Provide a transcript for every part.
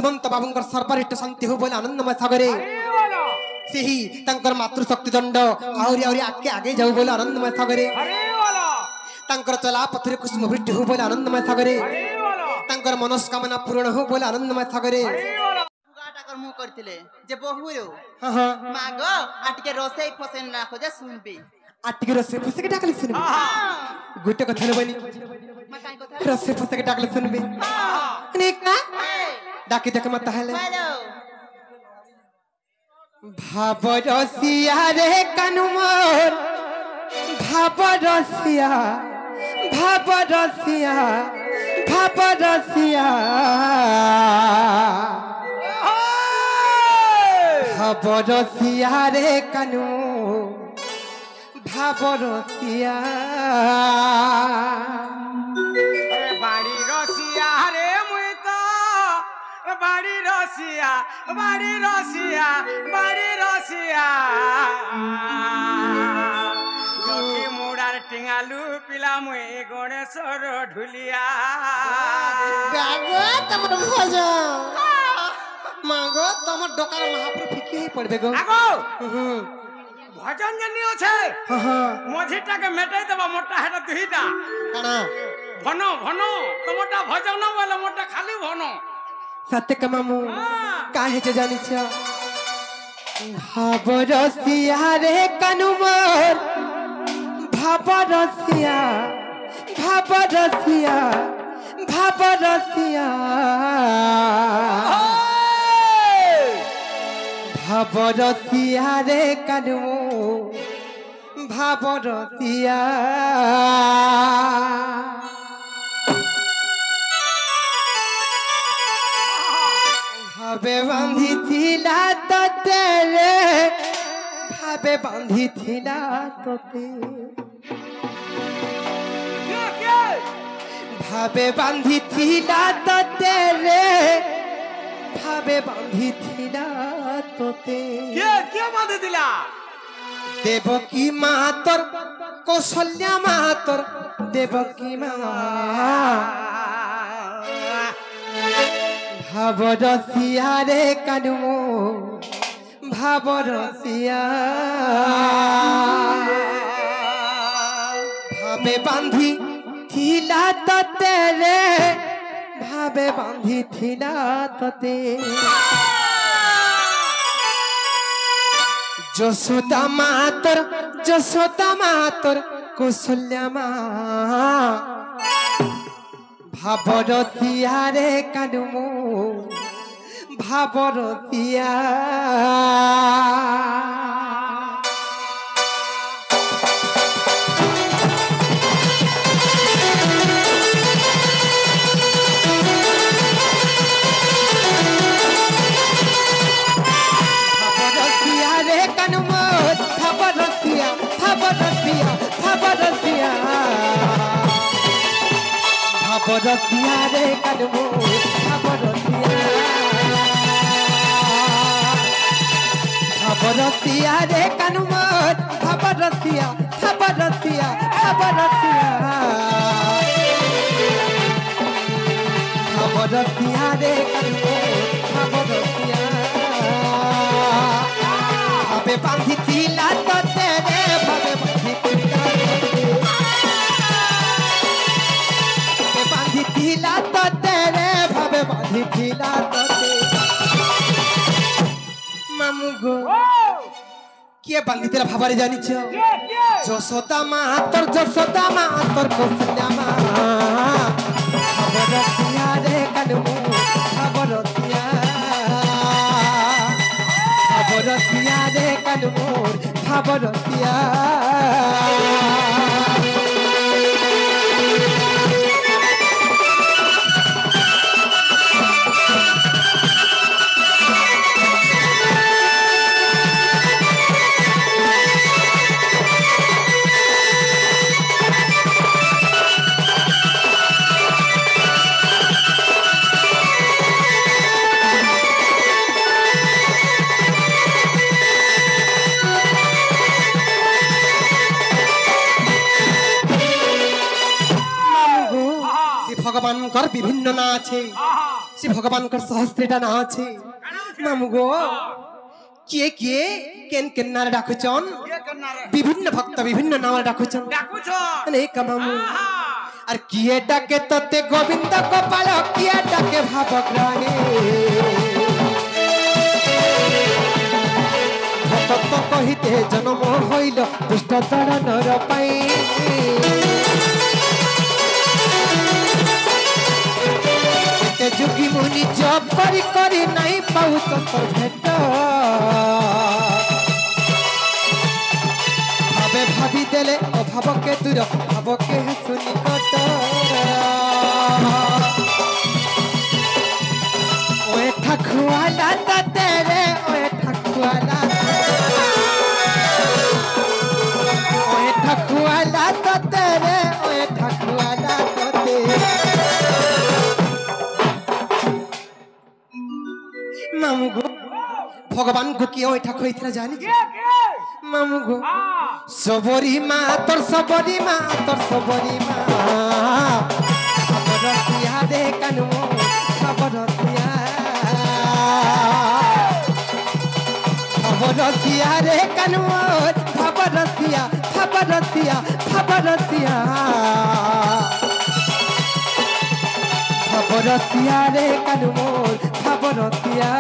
सुमंत बाबूंकर सर्वरिष्ट शांति हो बोले आनंदमय सागरे सेही तंकर मातृशक्ति दंड आउरी आउरी आगे आगे जाऊ बोले आनंदमय सागरे तंकर चला पथरे कुसुम वृष्टि हो बोले आनंदमय सागरे तंकर मनोस्कामना पूर्ण हो बोले आनंदमय सागरे कर मु करथिले जे बहुरो हां हां माग आटके रोसे फसेन राखो जे सुनबी आटके रोसे फसे के डाकले सुनबी गुटे कथा बनी मा काई कथा रोसे फसे के डाकले सुनबी निक ना डाकी देख मत हेले भाव रसिया रे कनुमोर भाव रसिया भाव रसिया भाव रसिया भाव रसिया रे कनु भाव रसिया बाड़ी रसिया रे मुई तो बाड़ी रसिया बाड़ी रसिया बाड़ी रसिया लखी मुड़ार टिंगालू पिला मुई गणेशर ढुलिया गागो तमर भजो मागो तमर डकार महापुर फिकी ही पड़बे गो आगो भजन जनी আছে हां हां মঝিটা কে মেটাই দেবা মোটা হেটা দুইটা কানা ঘন ঘন তোমারটা ভজন বলে মোটা খালি ঘন सत्य कमामु काहे जे जानि छ भाव रसिया रे कनुमोर भाव रसिया भाव रसिया भाव रसिया भाव रसिया रे कनुमोर भाव रसिया भावे बांधी थिला तते रे भावे बांधी थिला तते भावे बांधी थिला तते रे भावे बांधी थिला तते কে বাঁধে দিলা देवकी मातर कौशल्या मातर देवकी मा भाव रसिया रे कनुमो भाव रसिया भावे बांधी थिला तते रे भावे बांधी थिला तते जसोदा मातर कौशल्या मा भाव रसिया रे कनुमो भाव रसिया रे कनुमो भाव रसिया भाव रसिया भाव रसिया भाव रसिया रे कनुमो भाव रसिया भाव रसिया रे कनुमो भाव रसिया भाव रसिया भाव रसिया भाव रसिया रे कनुमो भाव रसिया भावे बांधी थिला तते रे भावे बांधी थिला तते बांधी थिला तते रे भावे बांधी थिला तते मामू गो के बांधी थिला भाबारे जानि छ जसोदा मातर कौशल्या मा भाव रसिया रे कनुमो भाव रसिया भाव रसिया रे कनुमोर भाव रसिया भगवान कर विभिन्न ना छे से भगवान का सहस्त्रटा ना আছে मामू गो किए किए केन केन नारे डाकुचन ये करना रे विभिन्न भक्त विभिन्न नाम डाकुचन डाकुछ अनेक मामू আর কিয়ে ডাকে ততে গোবিন্দ গোপাল কিয়ে ডাকে ভাবগ্রাহে ভক্ত কহিতে জন্ম হইল দুষ্ট চরণর পাই এতে যোগী মুনি জপ করি করি নাই পাউ তন্তর ভেট ভাবে ভাবি দেলে অভাবকে দূর ভাবকে শুনি কট ওয়ে ঠাকুয়ালা তাতে রে ওয়ে ঠাকুয়ালা ওয়ে ঠাকুয়ালা তাতে রে ওয়ে ঠাকুয়ালা তাতে মামু গো ভগবান গো কি ওই ঠাকুর ইতরা জানি মামু গো সবরি মা তোর সবরি মা তোর সবরি মা খবরতিয়া দে কানু খবরতিয়া খবরতিয়া রে কানু খবরতিয়া খবরতিয়া খবরতিয়া খবরতিয়া রে কানু খবরতিয়া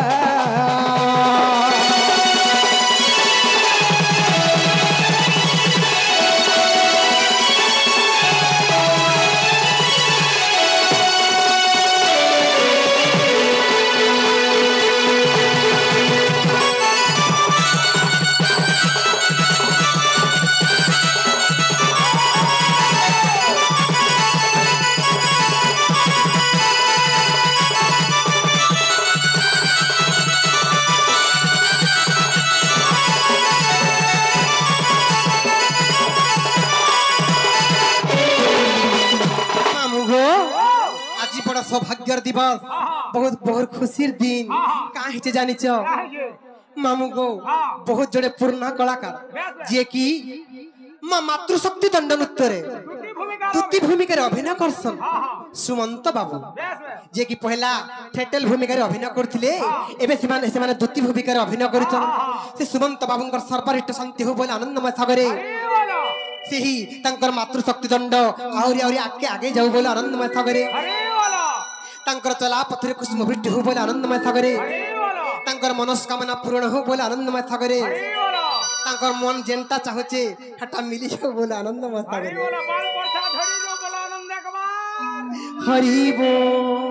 सौभाग्यर दिवस बहुत बहुत खुशीर दिन काहे से जानिच मामू गो बहुत जड़े पूर्ण कलाकार जे कि मां मातृशक्ति दंड नृत्य रे दुती भूमिका रे अभिनय करसन सुमंत बाबू जे कि पहला थेटल भूमिका रे अभिनय करथिले एबे से माने दुती भूमिका रे अभिनय करिसन से सुमंत बाबूंकर सर्वरिष्ट शांति हो बोले आनंदमय सागरे से ही तंकर मातृशक्ति दंड आउरी आउरी आके आगे जाऊ बोले आनंदमय सागरे तंकर चला पथरे कुसुम वृष्टि हो बोले आनंदमय सागरे तंकर मनोकामना पूर्ण हो बोले आनंदमय सागरे तंकर मन जेंटा चाहचे हटा मिली हो बोले आनंदमय सागरे हरि बोल